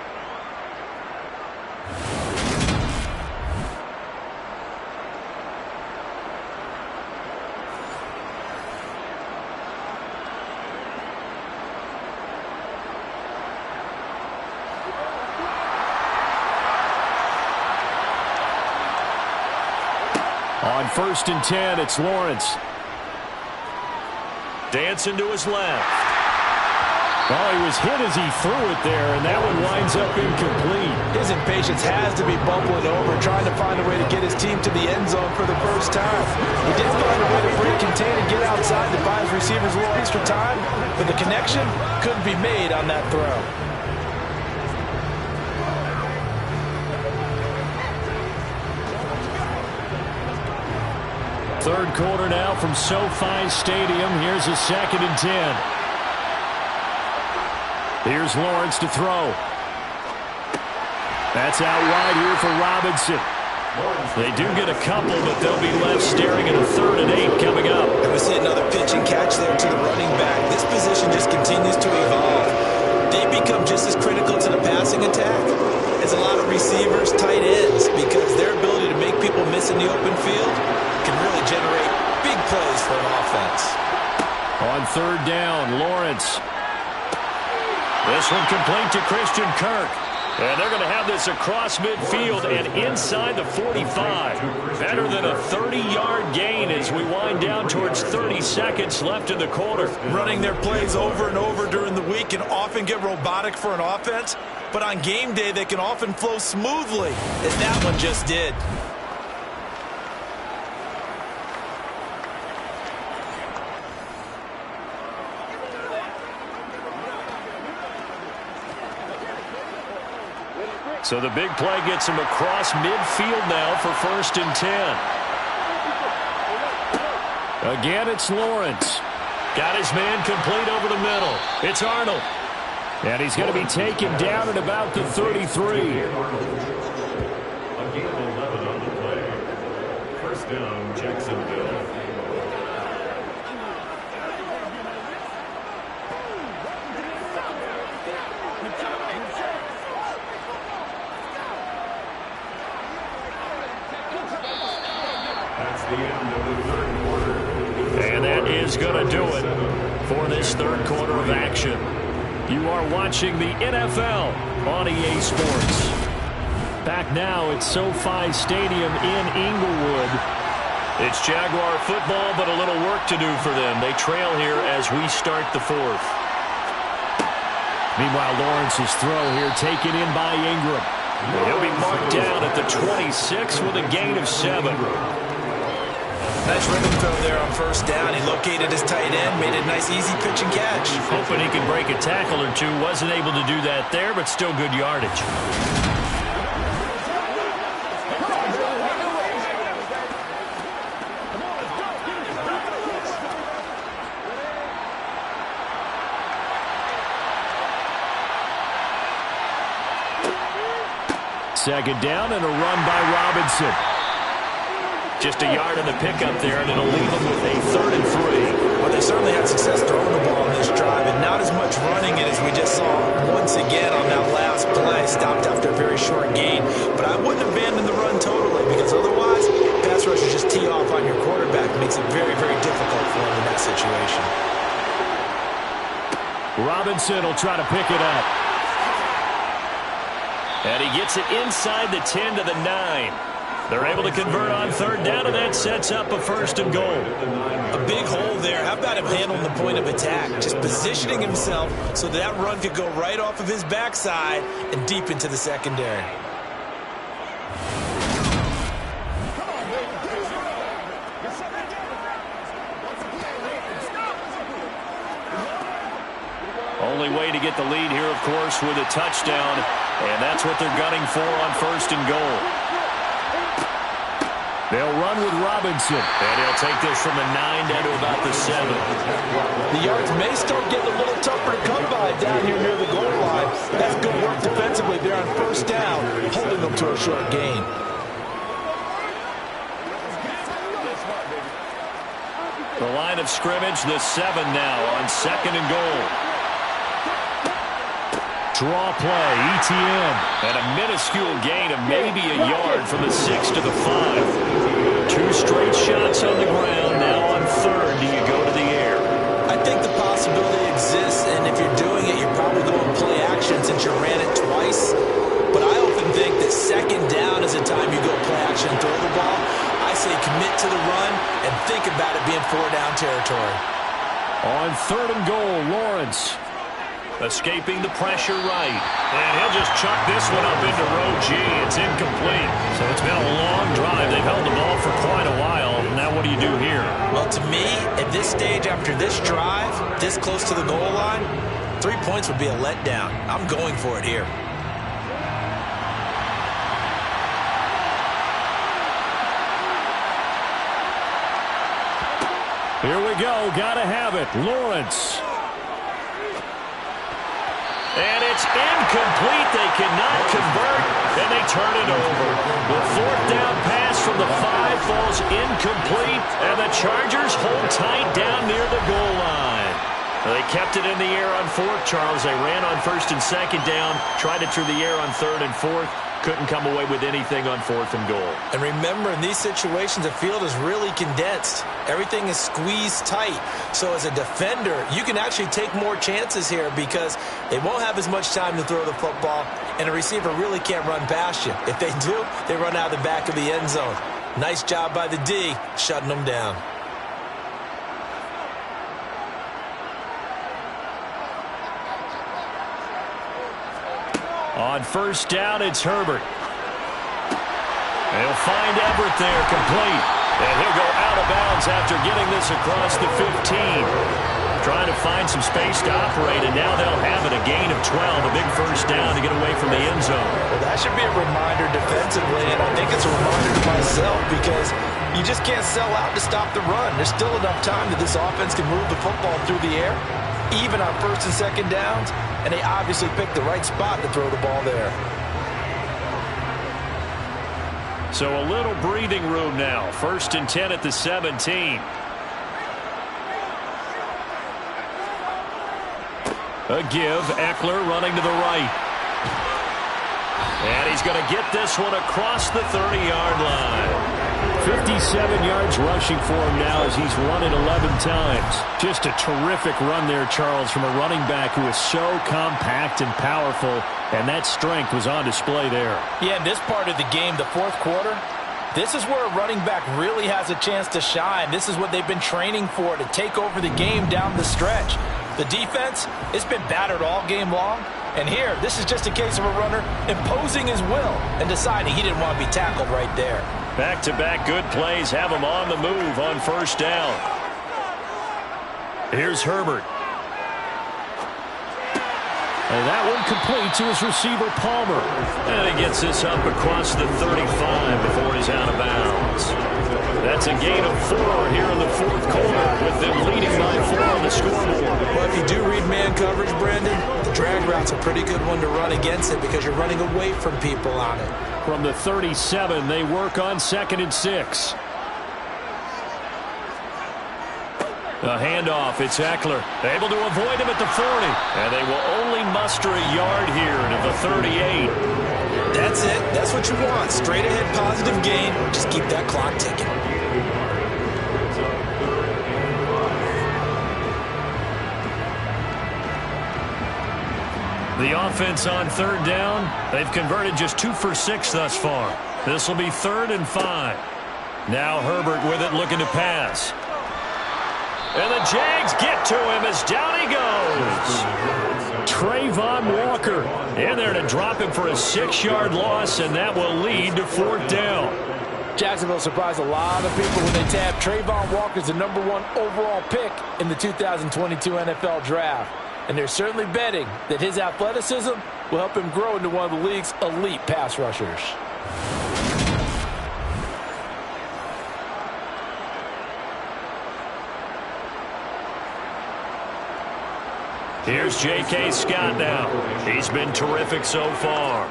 Speaker 2: On 1st and 10, it's Lawrence. Dancing to his left.
Speaker 4: Well, he was hit as he threw it there, and that one winds up incomplete.
Speaker 3: His impatience has to be bubbling over, trying to find a way to get his team to the end zone for the first time. He did find a way to break contain and get outside to buy his receivers a little extra time, but the connection couldn't be made on that throw.
Speaker 4: Third quarter now from SoFi Stadium. Here's a 2nd and 10. Here's Lawrence to throw. That's out wide here for Robinson. They do get a couple, but they'll be left staring at a 3rd and 8 coming up.
Speaker 3: And we see another pitch and catch there to the running back. This position just continues to evolve. They become just as critical to the passing attack as a lot of receivers, tight ends, because their ability to make people miss in the open field can really generate big plays for an offense.
Speaker 2: On 3rd down, Lawrence. This one complete to Christian Kirk. And they're going to have this across midfield and inside the 45. Better than a 30-yard gain as we wind down towards 30 seconds left in the quarter.
Speaker 3: Running their plays over and over during the week can often get robotic for an offense, but on game day they can often flow smoothly, as that one just did.
Speaker 2: So the big play gets him across midfield now for 1st and 10. Again, it's Lawrence. Got his man complete over the middle. It's Arnold.
Speaker 4: And he's going to be taken down at about the 33.
Speaker 6: Again, 11 on the play. 1st down, Jacksonville.
Speaker 2: And that is going to do it for this 3rd quarter of action. You are watching the NFL on EA Sports. Back now at SoFi Stadium in Inglewood. It's Jaguar football, but a little work to do for them. They trail here as we start the 4th.
Speaker 4: Meanwhile, Lawrence's throw here taken in by Ingram.
Speaker 2: He'll be marked down at the 26 with a gain of 7.
Speaker 3: Nice rhythm throw there on 1st down. He located his tight end, made a nice easy pitch and catch.
Speaker 2: Hoping he could break a tackle or two. Wasn't able to do that there, but still good yardage.
Speaker 4: Second down and a run by Robinson.
Speaker 2: Just a yard in the pickup there, and it'll leave them with a 3rd and 3.
Speaker 3: Well, they certainly had success throwing the ball on this drive, and not as much running it as we just saw once again on that last play. Stopped after a very short gain. But I wouldn't abandon the run totally, because otherwise, pass rushers just tee off on your quarterback. Makes it very, very difficult for him in that situation.
Speaker 4: Robinson will try to pick it up. And he gets it inside the 10 to the 9. They're able to convert on third down, and that sets up a first and goal.
Speaker 3: A big hole there. How about him handling the point of attack? Just positioning himself so that run could go right off of his backside and deep into the secondary.
Speaker 4: Only way to get the lead here, of course, with a touchdown, and that's what they're gunning for on first and goal. They'll run with Robinson, and he'll take this from the 9 down to about the 7.
Speaker 3: The yards may start getting a little tougher to come by down here near the goal line. That's good work defensively there on first down, holding them to a short gain.
Speaker 4: The line of scrimmage, the 7 now on second and goal. Draw play, ETN. And a minuscule gain of maybe a yard from the 6 to the 5. 2 straight shots on the ground. Now on third, do you go to the air?
Speaker 3: I think the possibility exists, and if you're doing it, you're probably going play action since you ran it twice. But I often think that second down is a time you go play action and throw the ball. I say commit to the run and think about it being 4-down territory.
Speaker 4: On third and goal, Lawrence. Escaping the pressure right. And he'll just chuck this one up into row G. It's incomplete. So it's been a long drive. They've held the ball for quite a while. Now what do you do here?
Speaker 3: Well, to me, at this stage after this drive, this close to the goal line, 3 points would be a letdown. I'm going for it here.
Speaker 4: Here we go. Gotta have it. Lawrence. And it's incomplete. They cannot convert, and they turn it over. The fourth down pass from the 5 falls incomplete, and the Chargers hold tight down near the goal line. They kept it in the air on fourth, Charles. They ran on first and second down, tried it through the air on third and fourth. Couldn't come away with anything on fourth and goal. And remember, in these situations, the field is really condensed. Everything is squeezed tight. So as a defender, you can actually take more chances here because they won't have as much time to throw the football, and a receiver really can't run past you. If they do, they run out the back of the end zone. Nice job by the D, shutting them down. On first down, it's Herbert. They'll find Everett there, complete. And he'll go out of bounds after getting this across the 15. Trying to find some space to operate, and now they'll have it. A gain of 12, a big first down to get away from the end zone. Well, that should be a reminder defensively, and I think it's a reminder to myself because you just can't sell out to stop the run. There's still enough time that this offense can move the football through the air, even on first and second downs, and they obviously picked the right spot to throw the ball there. So a little breathing room now. First and 10 at the 17. A give. Eckler running to the right. And he's going to get this one across the 30-yard line. 57 yards rushing for him now as he's run it 11 times. Just a terrific run there, Charles, from a running back who is so compact and powerful, and that strength was on display there. Yeah, in this part of the game, the fourth quarter, this is where a running back really has a chance to shine. This is what they've been training for, to take over the game down the stretch. The defense, it's been battered all game long, and here, this is just a case of a runner imposing his will and deciding he didn't want to be tackled right there. Back-to-back good plays have him on the move on first down. Here's Herbert. And that one complete to his receiver, Palmer. And he gets this up across the 35 before he's out of bounds. That's a gain of 4 here in the fourth quarter, with them leading by 4 on the scoreboard. Well, if you do read man coverage, Brandon, the drag route's a pretty good one to run against it because you're running away from people on it. From the 37, they work on second and 6. A handoff, it's Eckler. Able to avoid him at the 40. And they will only muster a yard here to the 38. That's it. That's what you want. Straight ahead positive gain. Just keep that clock ticking.
Speaker 2: The offense on third down, they've converted just 2 for 6 thus far. This will be 3rd and 5. Now Herbert with it, looking to pass. And the Jags get to him as down he goes. Trayvon Walker in there to drop him for a 6-yard loss, and that will lead to 4th down.
Speaker 3: Jacksonville surprised a lot of people when they tabbed Trayvon Walker as the #1 overall pick in the 2022 NFL Draft. And they're certainly betting that his athleticism will help him grow into one of the league's elite pass rushers.
Speaker 2: Here's J.K. Scott now. He's been terrific so far.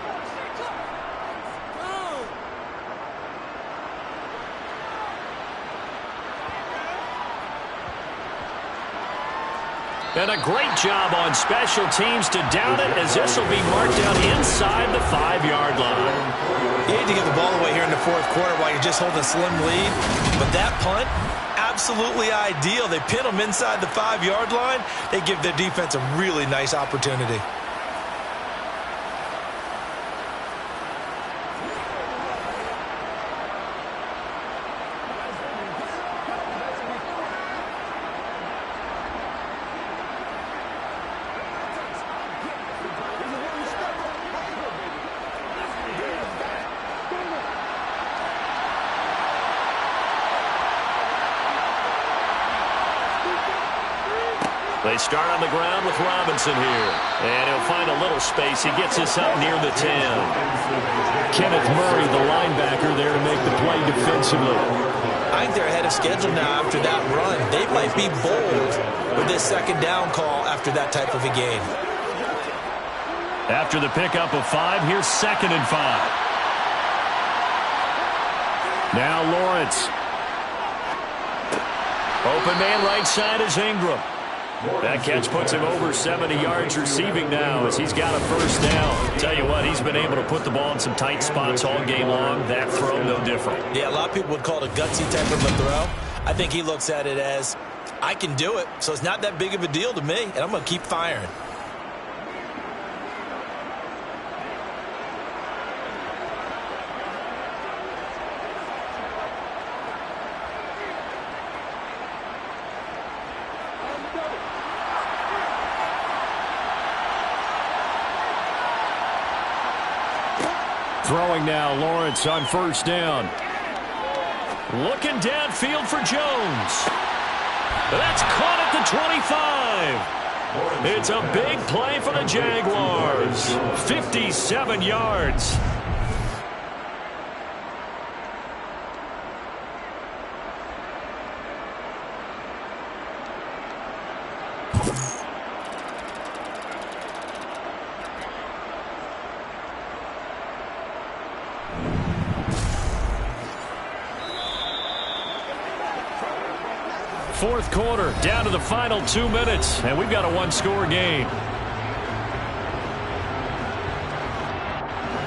Speaker 2: And a great job on special teams to down it, as this will be marked down inside the 5-yard line.
Speaker 3: You hate to give the ball away here in the 4th quarter while you're just holding a slim lead, but that punt, absolutely ideal. They pin them inside the 5-yard line. They give their defense a really nice opportunity.
Speaker 2: They start on the ground with Robinson here. And he'll find a little space. He gets us up near the 10.
Speaker 4: Kenneth Murray, the linebacker, there to make the play defensively.
Speaker 3: I think they're ahead of schedule now after that run. They might be bold with this 2nd down call after that type of a game.
Speaker 2: After the pickup of 5, here's 2nd and 5.
Speaker 4: Now Lawrence.
Speaker 2: Open man right side is Ingram. That catch puts him over 70 yards receiving now as he's got a 1st down. Tell you what, he's been able to put the ball in some tight spots all game long. That throw, no different.
Speaker 3: Yeah, a lot of people would call it a gutsy type of a throw. I think he looks at it as, I can do it, so it's not that big of a deal to me, and I'm going to keep firing.
Speaker 4: Throwing now, Lawrence on 1st down.
Speaker 2: Looking downfield for Jones. That's caught at the 25. It's a big play for the Jaguars. 57 yards.
Speaker 4: Fourth quarter, down to the final 2 minutes, and we've got a 1-score game.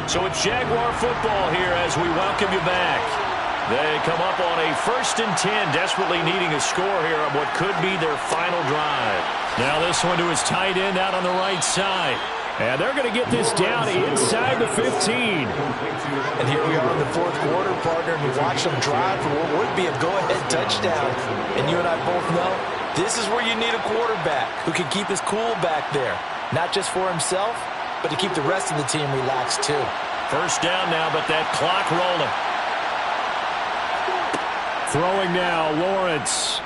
Speaker 2: So it's Jaguar football here as we welcome you back. They come up on a 1st and 10, desperately needing a score here on what could be their final drive.
Speaker 4: Now this one to his tight end out on the right side. And they're going to get this down inside the 15.
Speaker 3: And here we are in the 4th quarter, partner, and we watch them drive for what would be a go-ahead touchdown. And you and I both know this is where you need a quarterback who can keep his cool back there. Not just for himself, but to keep the rest of the team relaxed too.
Speaker 2: 1st down now, but that clock rolling.
Speaker 4: Throwing now, Lawrence.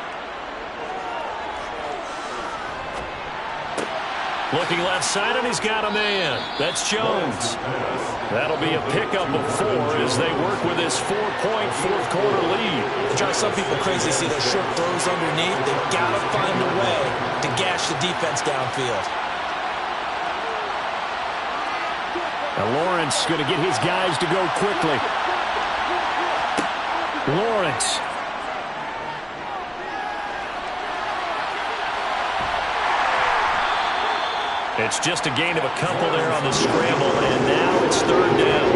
Speaker 2: Looking left side, and he's got a man. That's Jones. That'll be a pickup of 4 as they work with this 4-point 4th quarter lead.
Speaker 3: It drives some people crazy to see those short throws underneath. They've got to find a way to gash the defense downfield.
Speaker 4: Now Lawrence going to get his guys to go quickly. Lawrence.
Speaker 2: It's just a gain of a couple there on the scramble, and now it's 3rd down.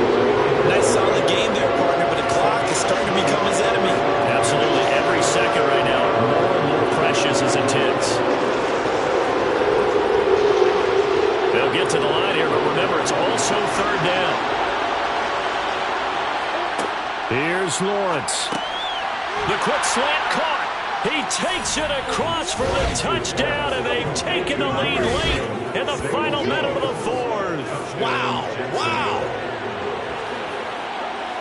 Speaker 3: Nice solid game there, partner, but the clock is starting to become his enemy.
Speaker 2: Absolutely. Every second right now, more and more precious as it ticks. They'll get to the line Here's Lawrence. The quick slant caught. He takes it across for the touchdown, and they've taken the lead late in the final minute of the fourth.
Speaker 3: Wow.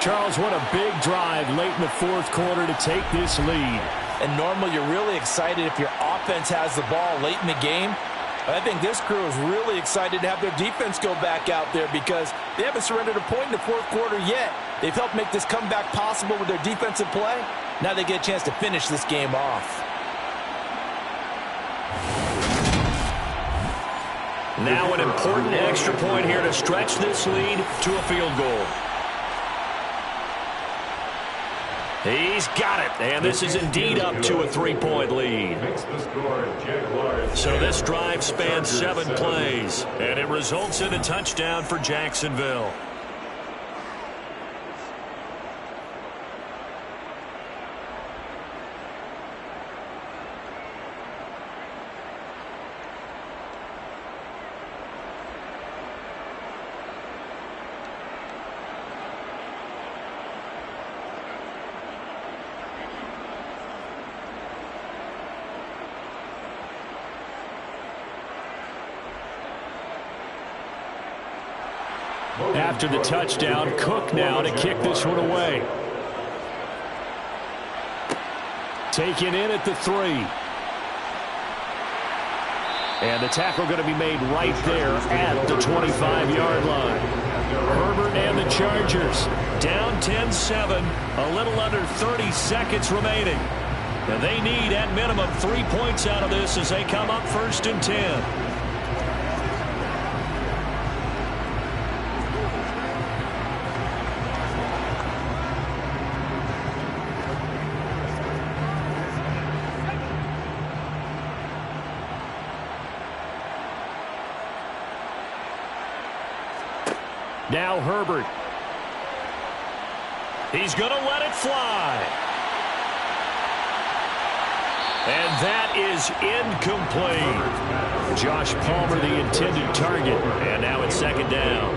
Speaker 2: Charles, what a big drive late in the fourth quarter to take this lead.
Speaker 3: And normally you're really excited if your offense has the ball late in the game. But I think this crew is really excited to have their defense go back out there because they haven't surrendered a point in the fourth quarter yet. They've helped make this comeback possible with their defensive play. Now they get a chance to finish this game off.
Speaker 2: Now an important extra point here to stretch this lead to a field goal. He's got it, and this is indeed up to a 3-point lead. So this drive spans 7 plays, and it results in a touchdown for Jacksonville. After the touchdown, Cook now to kick this one away. Taken in at the 3. And the tackle going to be made right there at the 25-yard line. Herbert and the Chargers down 10-7, a little under 30 seconds remaining. And they need, at minimum, 3 points out of this as they come up 1st and 10. Now Herbert. He's going to let it fly. And that is incomplete. Josh Palmer, the intended target. And now it's 2nd down.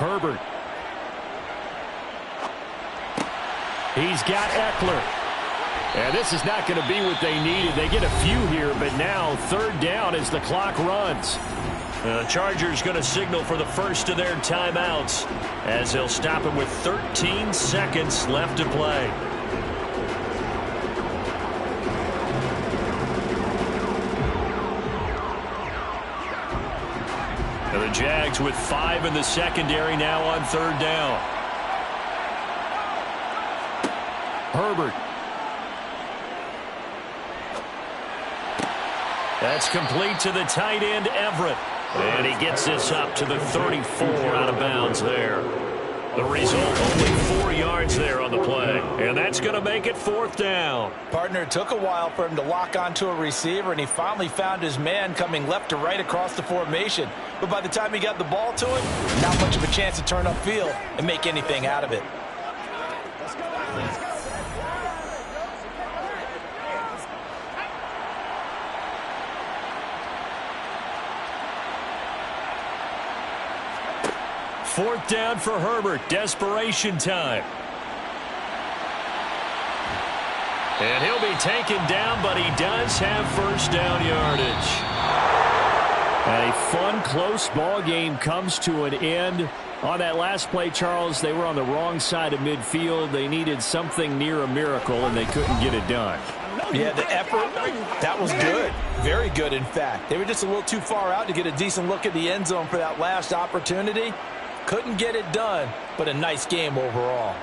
Speaker 2: Herbert. He's got Eckler. And this is not going to be what they needed. They get a few here, but now 3rd down as the clock runs. The Chargers going to signal for the first of their timeouts as they'll stop him with 13 seconds left to play. And the Jags with 5 in the secondary now on 3rd down. Herbert. That's complete to the tight end, Everett. And he gets this up to the 34 out of bounds there. The result, only 4 yards there on the play. And that's going to make it 4th down.
Speaker 3: Partner, it took a while for him to lock onto a receiver, and he finally found his man coming left to right across the formation. But by the time he got the ball to it, not much of a chance to turn upfield and make anything out of it.
Speaker 2: Fourth down for Herbert. Desperation time. And he'll be taken down, but he does have first down yardage. A fun, close ball game comes to an end. On that last play, Charles, they were on the wrong side of midfield. They needed something near a miracle, and they couldn't get it done.
Speaker 3: Yeah, the effort, that was good. Very good, in fact. They were just a little too far out to get a decent look at the end zone for that last opportunity. Couldn't get it done, but a nice game overall.